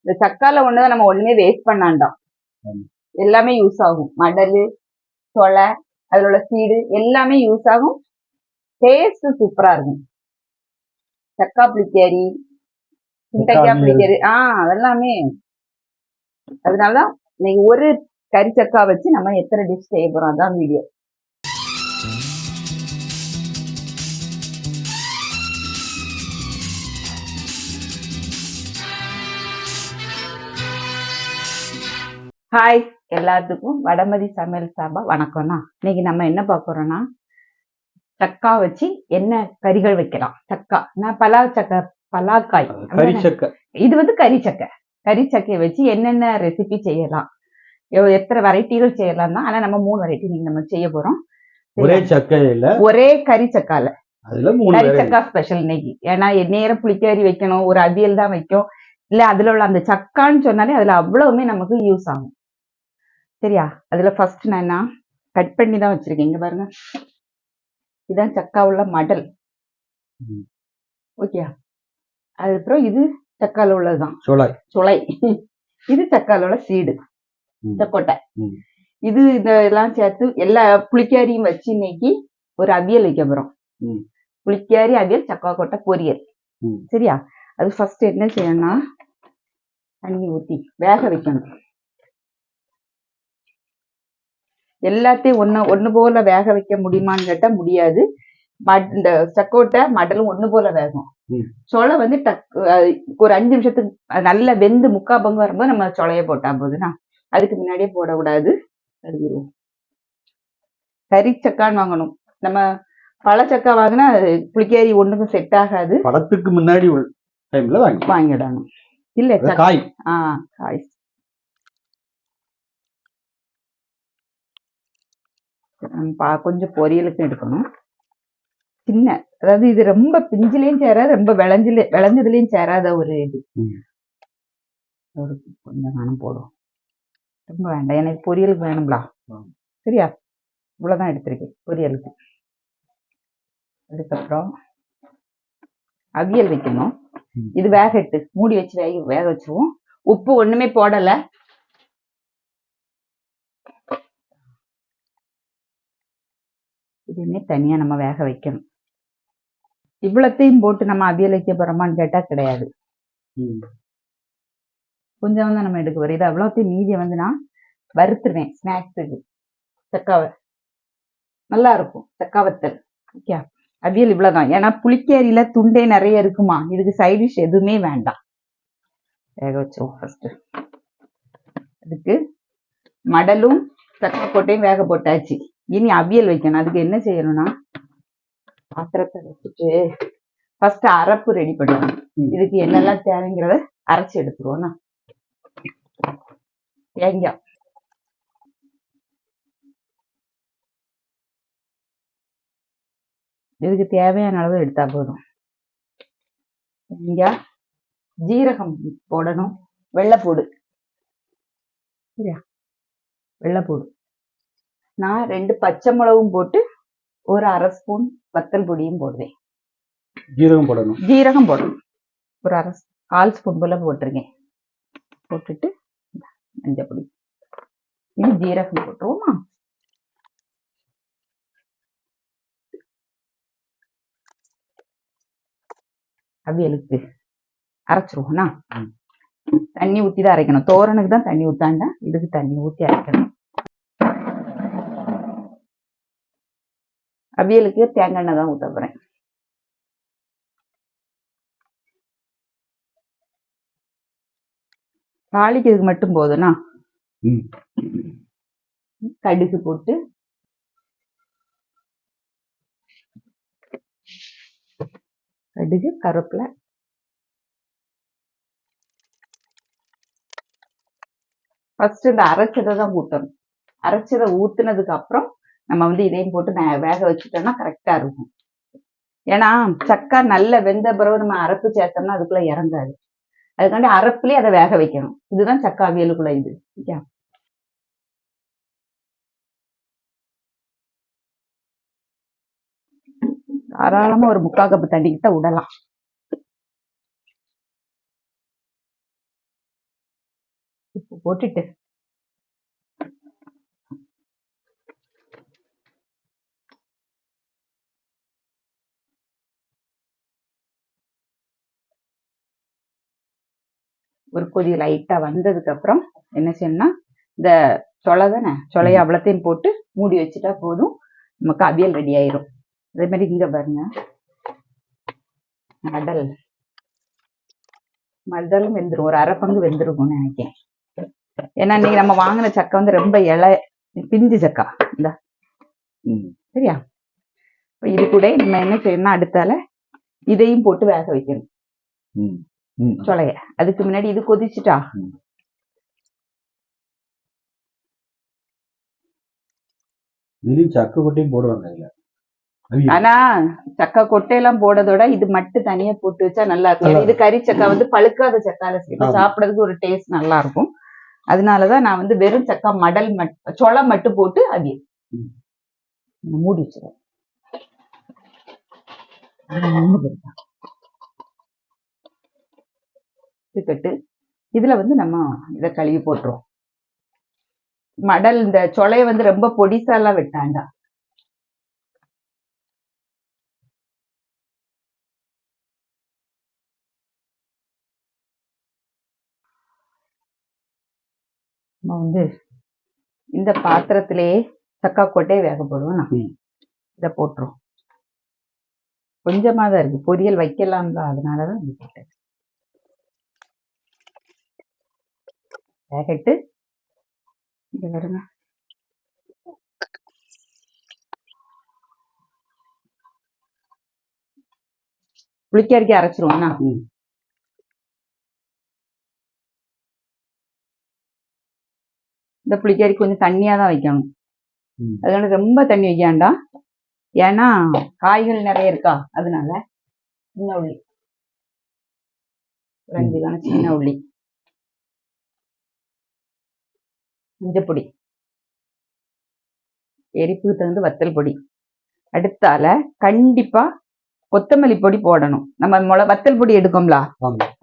இந்த சக்கால ஒண்ணுதான் நம்ம ஒண்ணுமே வேஸ்ட் பண்ணாண்டோம். எல்லாமே யூஸ் ஆகும். மடலு, சொலை, அதுல உள்ள சீடு எல்லாமே யூஸ் ஆகும். டேஸ்ட் சூப்பரா இருக்கும். சக்கா புளிக்கேரி, சுண்டைக்காய் புளிக்கேரி, அதெல்லாமே. அதனாலதான் இன்னைக்கு ஒரு கறி சக்கா வச்சு நம்ம எத்தனை டிஷ் செய்ய போறோம், அதான் வீடியோ. ஹாய் எல்லாத்துக்கும் வடமதி சமையல் சார்பா வணக்கம்னா. இன்னைக்கு நம்ம என்ன பார்க்கறோம்னா, சக்கா வச்சு என்ன கறிகள் வைக்கலாம். சக்கா நான் பலாக்காய் இது வந்து கறி சக்கையை வச்சு என்னென்ன ரெசிபி செய்யலாம், எத்தனை வெரைட்டிகள் செய்யலாம் தான். ஆனா நம்ம 3 வெரைட்டி நீங்க நம்ம செய்ய போறோம். ஒரே கறி சக்கால கறி சக்கா ஸ்பெஷல் இன்னைக்கு. ஏன்னா நேரம் புளிக்கறி வைக்கணும், ஒரு அவியல் தான் வைக்கும் இல்ல, அதுல உள்ள அந்த சக்கான்னு சொன்னாலே அதுல அவ்வளவுமே நமக்கு யூஸ் ஆகும். சரியா? அதுல ஃபர்ஸ்ட் நான் என்ன கட் பண்ணி தான் வச்சிருக்கேன். இங்க பாருங்க, இதுதான் சக்கா உள்ள மடல். ஓகே. அதுக்கப்புறம் இது சக்கால உள்ளதுதான் சுளை. இது சக்கால உள்ள சீடு, சக்கோட்டை. இது இதெல்லாம் சேர்த்து எல்லா புளிக்காரியும் வச்சு இன்னைக்கு ஒரு அவியல் வைக்க போறோம். புளிக்காரி அவியல், சக்கா கொட்டை பொரியல். சரியா? அது ஃபர்ஸ்ட் என்ன செய்யணும்னா, தண்ணி ஊத்தி வேக வைக்கணும். எல்லாத்தையும் ஒண்ணு போல வேக வைக்க முடியுமான்னு கேட்டா முடியாது. இந்த சக்கோட்டை மடலும் ஒண்ணு போல வேகும். சொலை வந்து ஒரு 5 நிமிஷத்துக்கு நல்லா வெந்து முக்கா பங்கு வரும்போது நம்ம சொலைய போட்டா போதுன்னா, அதுக்கு முன்னாடியே போடக்கூடாது. கருகிரும். கறி சக்கான்னு வாங்கணும். நம்ம பழச்சக்கா வாங்கினா புளிக்கேரி ஒண்ணுக்கும் செட் ஆகாது. பழத்துக்கு முன்னாடி வாங்கிடணும். இல்ல காய் காய் கொஞ்சம் பொரியலுக்கும் எடுக்கணும். சின்ன, அதாவது இது ரொம்ப பிஞ்சிலையும் சேராது, ரொம்ப விளைஞ்சதுலயும் சேராத ஒரு இது. கொஞ்சம் மனம் போடும், ரொம்ப வேண்டாம். எனக்கு பொரியலுக்கு வேணும்லா. சரியா? இவ்வளவுதான் எடுத்திருக்கேன் பொரியலுக்கு. அதுக்கப்புறம் அவியல் வைக்கணும். இது வேகட்டு மூடி வச்சு வேக வச்சுருவோம். உப்பு ஒண்ணுமே போடல. இதுவுமே தனியா நம்ம வேக வைக்கணும். இவ்வளத்தையும் போட்டு நம்ம அவியல் வைக்க போறோமான்னு கேட்டா கிடையாது. கொஞ்சம் தான் நம்ம எடுக்க போறோம். இது அவ்வளோத்தையும் மீதியை வந்து நான் வறுத்துருவேன் ஸ்நாக்ஸுக்கு. சக்காவை நல்லா இருக்கும், சக்காவத்தல். ஓகே. அவியல் இவ்வளவுதான். ஏன்னா புளிக்கேரியில துண்டே நிறைய இருக்குமா, இதுக்கு சைடிஷ் எதுவுமே வேண்டாம். வேக வச்சிருவோம் ஃபர்ஸ்ட். அதுக்கு மடலும் சக்கா போட்டையும் வேக போட்டாச்சு. இனி அவியல் வைக்கணும். அதுக்கு என்ன செய்யணும்னா, பாத்திரத்தை வச்சுட்டு ஃபர்ஸ்ட் அரைப்பு ரெடி பண்ணுவோம். இதுக்கு என்னெல்லாம் தேவைங்கிறத அரைச்சி எடுத்துருவோம்னா, தேங்காய் இதுக்கு தேவையான அளவு எடுத்தா போதும். தேங்காய், ஜீரகம் போடணும், வெள்ளைப்பூடு. சரியா? வெள்ளைப்பூடு நான் 2 பச்சை மிளகும் போட்டு ஒரு 1/2 ஸ்பூன் வத்தல் பொடியும் போடுவேன். ஜீரகம் போடணும் ஒரு 1/4 ஸ்பூன் போல போட்டிருக்கேன். போட்டுட்டு மஞ்சள் பொடி, இது ஜீரகம் போட்டுருவோமா. அவியலுக்கு அரைச்சிருவோம்னா, தண்ணி ஊத்தி தான் அரைக்கணும். தோரனுக்கு தான் தண்ணி ஊத்தாண்டா, இதுக்கு தண்ணி ஊத்தி அரைக்கணும். அவியலுக்கு தேங்காய் எண்ணெய் தான் ஊத்த போறேன். தாளிக்கிறதுக்கு மட்டும் போதும்னா, கடுகு போட்டு கடுகு கருவேப்பிலை, ஃபர்ஸ்ட் இந்த அரைச்சதை தான் ஊற்றணும். அரைச்சதை ஊத்துனதுக்கு அப்புறம் நம்ம வந்து இதையும் போட்டு வேக வச்சுட்டோம்னா கரெக்டா இருக்கும். ஏன்னா சக்கா நல்ல வெந்த பிறகு நம்ம அரைப்பு சேர்த்தோம்னா அதுக்குள்ள இறங்காது. அதுக்காண்டி அரைப்புலயே அதை வேக வைக்கணும். இதுதான் சக்கா அவியலுக்குள்ள இது. தாராளமா ஒரு 3/4 கப்பு தண்ணி கிட்ட விடலாம். உப்பு போட்டுட்டு ஒரு கொதி லைட்டா வந்ததுக்கு அப்புறம் என்ன செய்யணும்னா இந்த சொலை தானே சொலைய அவ்வளோத்தையும் போட்டு மூடி வச்சுட்டா போதும், நமக்கு அவியல் ரெடி ஆயிரும். அதே மாதிரி இங்க பாருங்க, மடலும் வெந்துடும், ஒரு அரை பங்கு வெந்துருக்கும்னு நினைக்கிறேன். ஏன்னா இன்னைக்கு நம்ம வாங்கின சக்கை வந்து ரொம்ப இலை பிஞ்சு சக்கா இந்த சரியா. இது கூட நம்ம என்ன செய்யணும்னா அடுத்தால இதையும் போட்டு வேக வைக்கணும் சொலைய. அதுக்கு முன்னாடி இது கொதிச்சுட்டா சக்கை கொட்டையும் போடுவாங்க. ஆனா சக்கா கொட்டையெல்லாம் போடுறதோட இது மட்டும் தனியா போட்டு வச்சா நல்லா இருக்கும். இது கறி சக்கா வந்து பழுக்காத சக்கால சாப்பிடறதுக்கு ஒரு டேஸ்ட் நல்லா இருக்கும். அதனாலதான் நான் வந்து வெறும் சக்கா மடல் சொலை மட்டும் போட்டு அது மூடி வச்சிருவேன். இதுல வந்து நம்ம இதை கழுவி போட்டுருவோம். மடல் இந்த சொலைய வந்து ரொம்ப பொடிசாலாம் வெட்டாண்டா. நம்ம வந்து இந்த பாத்திரத்திலேயே சக்கா கொட்டையை வேக போடுவோம். இதை போட்டுரும். கொஞ்சமா தான் இருக்கு, பொரியல் வைக்கலாம் தான், அதனாலதான் இது போட்டேன். வேகட்டு இங்க வருங்க. புளிக்கரிக்கி அரைச்சிருவோம்னா இந்த புளிக்கறி கொஞ்சம் தண்ணியா தான் வைக்கணும். அதனால ரொம்ப தண்ணி வைக்காண்டா, ஏன்னா காய்கள் நிறைய இருக்கா. அதனால சின்ன உள்ளி 2 தானே சின்ன உள்ளி, மஞ்சப்பொடி, எரிப்புக்கு தகுந்த வத்தல் பொடி. அடுத்தால கண்டிப்பா கொத்தமல்லி பொடி போடணும். நம்ம வத்தல் பொடி எடுக்கோம்ல,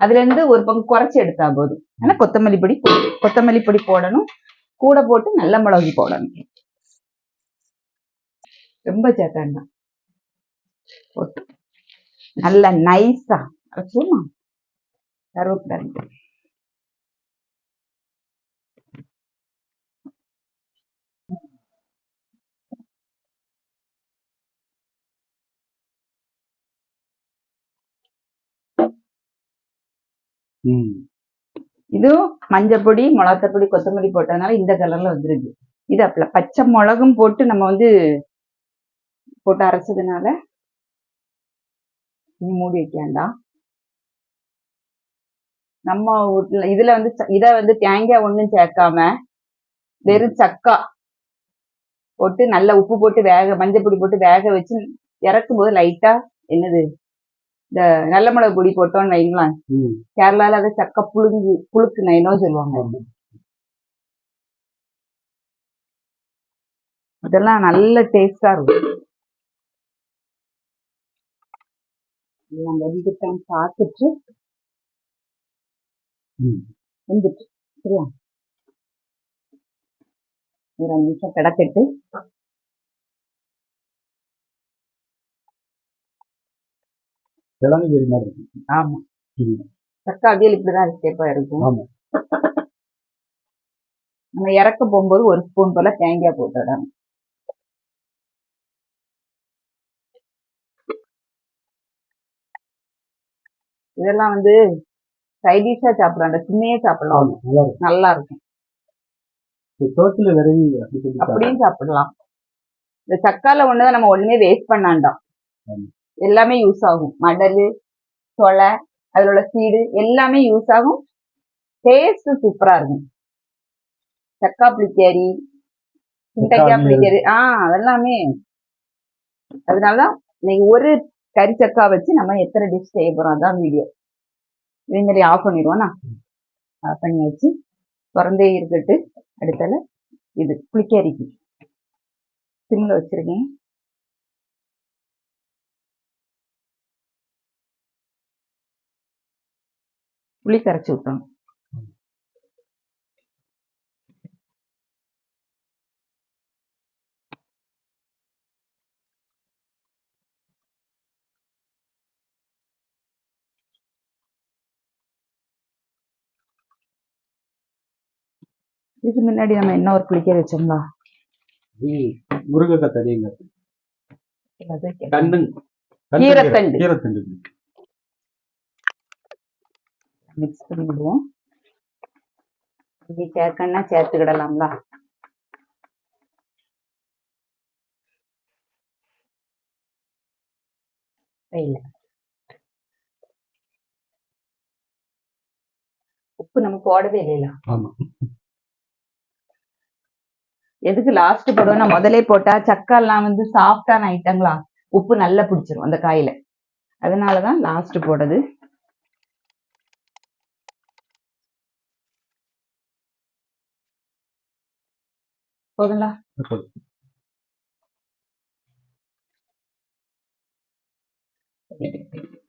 அதுல இருந்து ஒரு பங்கு குறைச்சி எடுத்தா போதும். ஆனா கொத்தமல்லி பொடி போடணும். கூட போட்டு நல்ல மிளகு போடணும். ரொம்ப சேர்த்தாண்டா போட்டு நல்லா நைஸா அரைச்சுமா. கருவேப்பிலை இதுவும் மஞ்சள் பொடி, மிளகாத்தூள், கொத்தமல்லி போட்டதுனால இந்த கலர்ல வந்துருக்கு. இது அப்பல பச்சை மிளகும் போட்டு நம்ம வந்து போட்டு அரைச்சதுனால மூடி வைக்காண்டா. நம்ம இதுல வந்து இத வந்து தேங்காய் ஒண்ணும் சேர்க்காம வெறும் சக்கா போட்டு நல்லா உப்பு போட்டு மஞ்சள் பொடி போட்டு வேக வச்சு இறக்கும் போது லைட்டா என்னது இந்த நல்ல மிளகு பொடி போட்டோம்னு வைங்களேன். கேரளால அதை சக்கா புழுக்கு நைனோ சொல்லுவாங்க. அதெல்லாம் நல்ல டேஸ்டா இருக்கும். வெந்துட்டான்னு பார்த்துட்டு வெந்துட்டு சரியா, ஒரு 5 நிமிஷம் கிடக்கிட்டு ஆமா சக்கா அவியல் இப்படிதான் ஸ்டெப்பா இருக்கும். நம்ம இறக்க போகும்போது ஒரு ஸ்பூன் போல தேங்காய் போட்டுடணும். இதெல்லாம் வந்து சைடிஷா சாப்பிடலாம், சும்மையே சாப்பிடலாம், நல்லா இருக்கும். அப்படியும் சாப்பிடலாம். இந்த சக்கால ஒண்ணுதான் நம்ம ஒண்ணுமே வேஸ்ட் பண்ணாண்டாம், எல்லாமே யூஸ் ஆகும். மடலு, சொலை, அதுல உள்ள சீடு எல்லாமே யூஸ் ஆகும். டேஸ்ட் சூப்பரா இருக்கும். சக்கா புளிக்கறி, சுண்டைக்காய் புளிக்கறி அதெல்லாமே. அதனாலதான் இன்னைக்கு ஒரு கறி சக்கா வச்சு நம்ம எத்தனை டிஷ் செய்ய போறோம், அதான் வீடியோ. இதே மாதிரி ஆஃப் பண்ணிடுவோம்னா ஆஃப் பண்ணி வச்சு திறந்தே இருக்கட்டு. அடுத்தால இது புளிக்கறிக்கு சிம்ல வச்சிருக்கேன். புளி கரைச்சி ஊற்றணும். இதுக்கு முன்னாடி நம்ம என்ன ஒரு புளிக்கறி வச்சோம்லா? முருங்கைக்காய் தடிங்க, கீரைத்தண்டு மிக்ஸ் பண்ணி விடுவோம். இப்படி சேர்க்கணும்னா சேர்த்துக்கிடலாம்ல. இல்லை, உப்பு நம்ம போடவே இல்லையா? ஆமா. எதுக்கு லாஸ்ட் போடுவோம்? நான் முதலே போட்டா சக்கால்லாம் வந்து சாஃப்டான ஐட்டங்களா, உப்பு நல்லா பிடிச்சிரும் அந்த காயில. அதனாலதான் லாஸ்ட் போடுறது. போதுங்களா?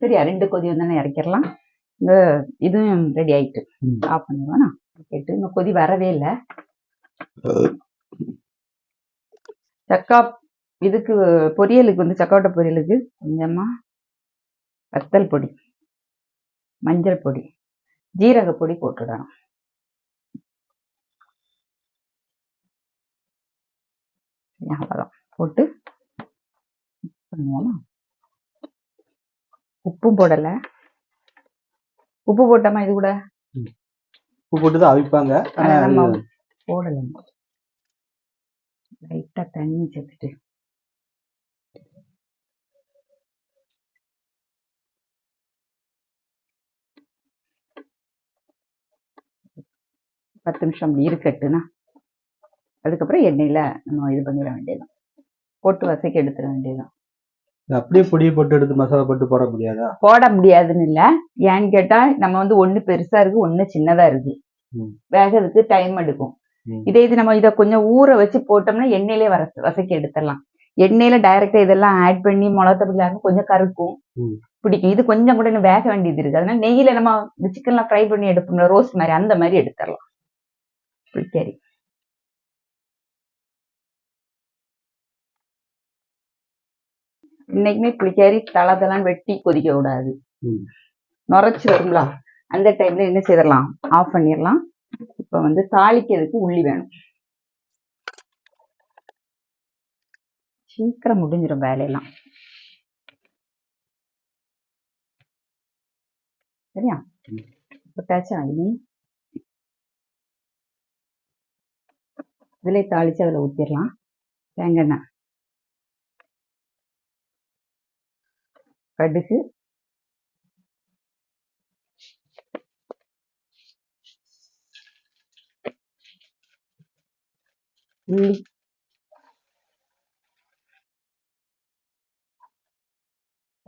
சரியா, 2 கொதி வந்தானே இறக்கிடலாம். இந்த இதுவும் ரெடி ஆயிட்டு ஆஃப் பண்ணிடுவேண்ணா. கேட்டு இன்னும் கொதி வரவே இல்லை. சக்கா இதுக்கு பொரியலுக்கு வந்து சக்கோட்டை பொரியலுக்கு கொஞ்சமா வத்தல் பொடி, மஞ்சள் பொடி, ஜீரக பொடி போட்டுடணும். அவ்வளோதான் போட்டு பண்ணுவோமா. உப்பும் போடல. உப்பு போட்டோமா? இது கூட உப்பு போட்டுதான் அவிப்பாங்க. போடல. லைட்டா தண்ணி சேர்த்துட்டு பத்து நிமிஷம் அப்படி இருக்கட்டுனா அதுக்கப்புறம் எண்ணெயில நம்ம இது பண்ணிட வேண்டியதுதான். போட்டு வசக்கி எடுத்துட வேண்டியதுதான். அப்படியே பொடியை போட்டு எடுத்து மசாலா போட்டு போட முடியாதா? போட முடியாதுன்னு இல்ல. ஏன்னு கேட்டா நம்ம வந்து ஒண்ணு பெருசா இருக்கு, ஒண்ணு சின்னதா இருக்கு. வேகிறதுக்கு டைம் எடுக்கும். இதே இது நம்ம இதை கொஞ்சம் ஊற வச்சு போட்டோம்னா எண்ணெயிலே வசக்கி எடுத்துடலாம். எண்ணெயில டைரக்டா இதெல்லாம் ஆட் பண்ணி மிளகாத்தூள் கொஞ்சம் கருக்கும், பிடிக்கும். இது கொஞ்சம் கூட இன்னும் வேக வேண்டியது இருக்கு. அதனால நெய்யில நம்ம சிக்கன்லாம் ஃப்ரை பண்ணி எடுப்போம்ல, ரோஸ்ட் மாதிரி, அந்த மாதிரி எடுத்துடலாம். சரி, இன்னைக்குமே புளிக்காரி தளதெல்லாம் வெட்டி கொதிக்க விடாது. நுரைச்சி வருங்களா, அந்த டைம்ல என்ன செய்யலாம், ஆஃப் பண்ணிடலாம். இப்ப வந்து தாளிக்கிறதுக்கு உள்ளி வேணும். சீக்கிரம் முடிஞ்சிடும் வேலையெல்லாம். சரியா? போட்டாச்சா? இனி இதுல தாளிச்சு அதுல ஊத்திடலாம். தேங்காய் எண்ணெய், கடுகு, உள்ளி,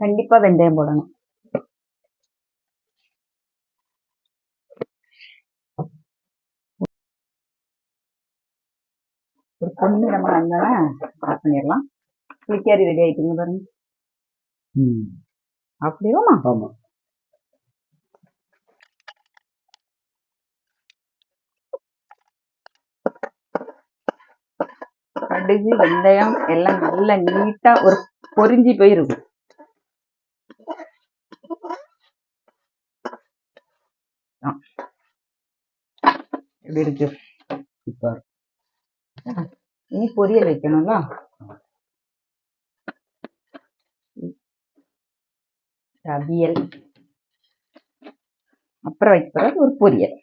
கண்டிப்பா வெந்தயம் போடணும். ஒரு பொன்னிறமா இருந்தாலும் ஆஃப் பண்ணிடலாம். புளிக்காரி ரெடி ஆயிட்டுங்க பாருங்க. அப்படியேமா? ஆமா. கடுகு, வெந்தயம் எல்லாம் நல்லா நீட்டா ஒரு பொரிஞ்சி போயிருக்கும். எப்படி இருக்கு? இனி பொரியல் வைக்கணும்ல. அவியல் அப்புறம் வைக்கிறது ஒரு பொரியல்.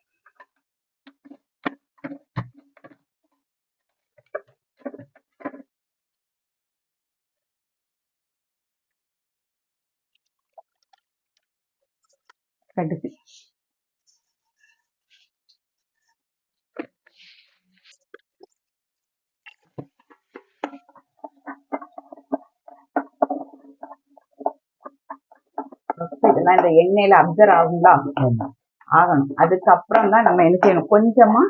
கடுகு, இதெல்லாம் இந்த எண்ணெயில அப்சர்வ் ஆகுங்களா, ஆகணும். அதுக்கப்புறம் தான் நம்ம என்ன செய்யணும், கொஞ்சமா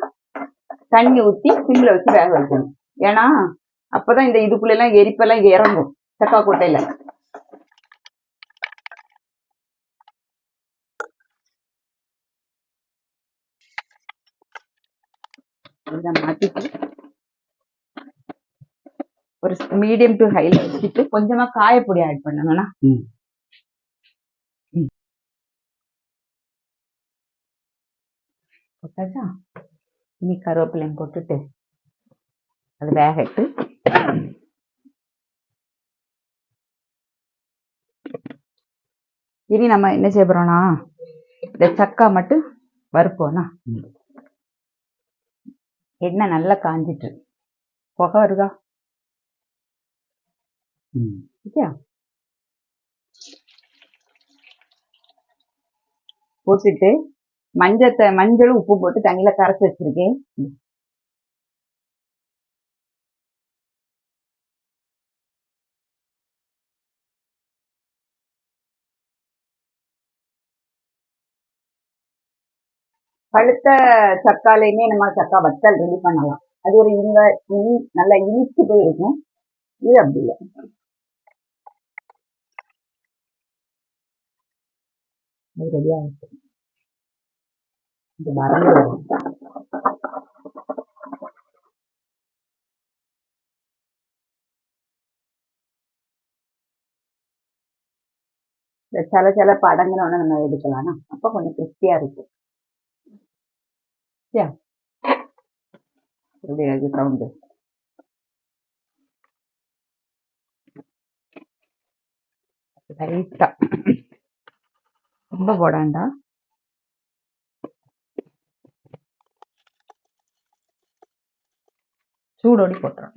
தண்ணி ஊத்தி சிம்ல வச்சு வேக வைக்கணும். ஏன்னா அப்பதான் இந்த இதுக்குள்ள எல்லாம் எரிப்பெல்லாம் இறங்கும் சக்கா கொட்டையில. இதை மாத்திட்டு ஒரு மீடியம் டு ஹைல வச்சுட்டு கொஞ்சமா காயப்பொடி ஆட் பண்ணணும்னா போட்டாச்சா? இனி கருவேப்பிலையும் போட்டுட்டு அது வேகட்டு. இனி நம்ம என்ன செய்ய போறோம்னா இந்த சக்கா மட்டும் வறுப்போம்னா. எண்ணெய் நல்லா காஞ்சிட்டு புகை வருதா? போட்டுட்டு மஞ்சளும் உப்பு போட்டு தண்ணியில கரைச்சி வச்சிருக்கேன். பழுத்த சக்காலையுமே நம்ம சக்கா வத்தல் ரெடி பண்ணலாம். அது ஒரு நல்லா இனிச்சு போயிருக்கும். இது அப்படி இல்லை. ரெடியா இருக்கு. இது மறந்து வரும். சில படங்களோட நம்ம எடுக்கலாம்னா அப்ப கொஞ்சம் கிறிஸ்பியா இருக்கும். சவுண்டு லைட்டா ரொம்ப போடாண்டா. சூடோடி போட்டுறோம்.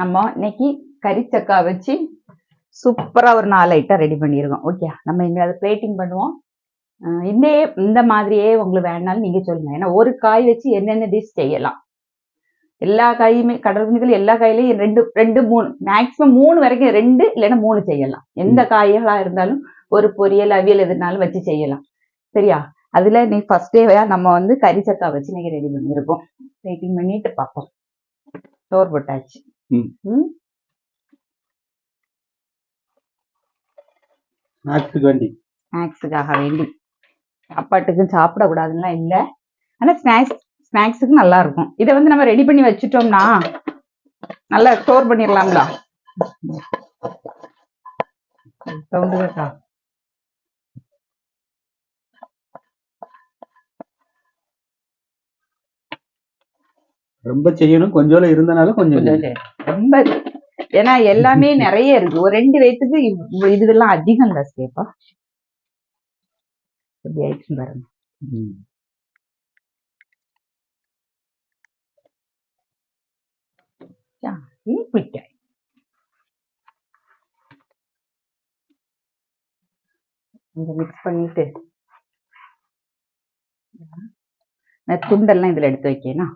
நம்ம இன்னைக்கு கறிச்சக்கா வச்சு சூப்பரா ஒரு 4 ஐட்டம் ரெடி பண்ணிருக்கோம். ஓகே, நம்ம இங்க அதை பிளேட்டிங் பண்ணுவோம். இந்த மாதிரியே உங்களுக்கு வேணாலும் நீங்க சொல்லுங்க. ஏன்னா ஒரு காய் வச்சு என்னென்ன டிஷ் செய்யலாம். எல்லா காயுமே கடல் எல்லா காயிலையும் 2 3 மேக்சிமம் 3 வரைக்கும் 2 இல்லைன்னா 3 செய்யலாம். எந்த காய்களா இருந்தாலும் ஒரு பொரியல் அவியல் எதுனாலும் வச்சு செய்யலாம். சரியா? அதுல நீ ஃபர்ஸ்ட் டே நம்ம வந்து கறிச்சக்கா வச்சு நீங்க ரெடி பண்ணிருக்கோம். பிளேட்டிங் பண்ணிட்டு பார்ப்போம். சோறு போட்டாச்சு. ஸ்நாக்ஸுக்காக வேண்டி சாப்பாட்டுக்கும் சாப்பிடக்கூடாதுன்னா இல்லை, ஆனா ஸ்நாக்ஸுக்கு நல்லா இருக்கும். இதை வந்து நம்ம ரெடி பண்ணி வச்சுட்டோம்னா நல்லா ஸ்டோர் பண்ணிடலாம்ல. ரொம்ப செய்யணும், கொஞ்சம் இருந்தனால கொஞ்சம் ரொம்ப, ஏன்னா எல்லாமே நிறைய இருக்கு. ஒரு 2 வயசுக்கு இதெல்லாம் அதிகம் தான் சேப்பா. எப்படி ஆயிடுச்சு பாருங்க. கொஞ்சம் மிக்ஸ் பண்ணிட்டு துண்டெல்லாம் இதுல எடுத்து வைக்கணும்.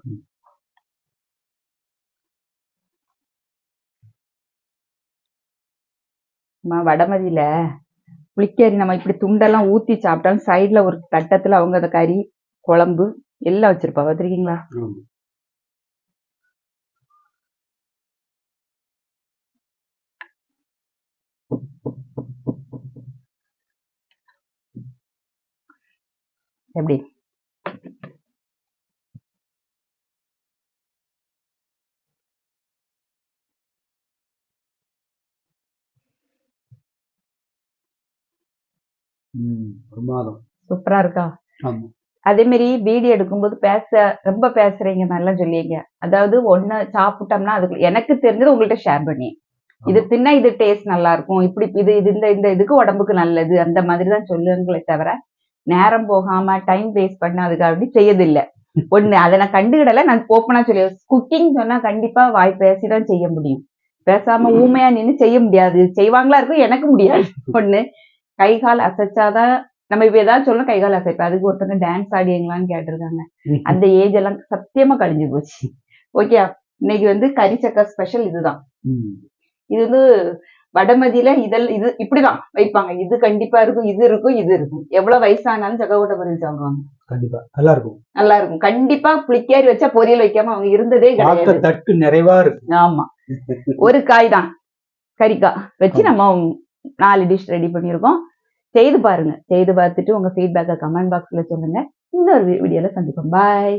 வடமதியில புளிக்கறி நம்ம இப்படி துண்டெல்லாம் ஊத்தி சாப்பிட்டாலும் சைட்ல ஒரு தட்டத்துல அவங்க அந்த கறி குழம்பு எல்லாம் வச்சிருப்பா. பார்த்திருக்கீங்களா? எப்படி சூப்பரா இருக்கா? அதே மாதிரி வீடியோ எடுக்கும்போது ரொம்ப பேசுறீங்க மாதிரிலாம் சொல்லிங்க. அதாவது ஒண்ணு சாப்பிட்டோம்னா அதுக்கு எனக்கு தெரிஞ்சது உங்கள்கிட்ட ஷேர் பண்ணி, இது தின்னா இது டேஸ்ட் நல்லா இருக்கும், இப்படி இந்த இதுக்கு உடம்புக்கு நல்லது, அந்த மாதிரிதான் சொல்லுங்களே தவிர நேரம் போகாம டைம் வேஸ்ட் பண்ண அதுக்கு அப்படி செய்யதில்லை. ஒண்ணு அதை நான் கண்டுகிடல. நான் ஓப்பனா சொல்லி குக்கிங் சொன்னா கண்டிப்பா வாய் பேசிதான் செய்ய முடியும். பேசாம ஊமையா நின்று செய்ய முடியாது. செய்வாங்களா இருக்கும், எனக்கு முடியாது. ஒண்ணு கை கால் அசைச்சாதான் நம்ம இப்ப ஏதாவது சொல்லணும், கை கால் அசைப்பேன். அதுக்கு ஒருத்தங்க டான்ஸ் ஆடியங்களான்னு கேட்டிருக்காங்க. அந்த ஏஜ் எல்லாம் சத்தியமா கழிஞ்சு போச்சு. ஓகே, இன்னைக்கு வந்து கறிச்சக்கா ஸ்பெஷல் இதுதான். இது வந்து வடமதியில இது இப்படிதான் வைப்பாங்க. இது கண்டிப்பா இருக்கும், இது இருக்கும், இது இருக்கும். எவ்வளவு வயசானாலும் சக்கோட்டை பொரியல் சாப்பிடுவாங்க. கண்டிப்பா நல்லா இருக்கும், நல்லா இருக்கும். கண்டிப்பா புளிக்காரி வச்சா பொரியல் வைக்காம அவங்க இருந்ததே கிடையாது. தட்டு நிறைவா இருக்கும். ஆமா, ஒரு காய் தான் கறிக்காய் வச்சு நம்ம 4 டிஷ் ரெடி பண்ணியிருக்கோம். செய்து பாருங்க. செய்து பார்த்துட்டு உங்க ஃபீட்பேக்கை கமெண்ட் பாக்ஸ்ல சொல்லுங்க. இன்னொரு வீடியோல சந்திப்போம். பாய்.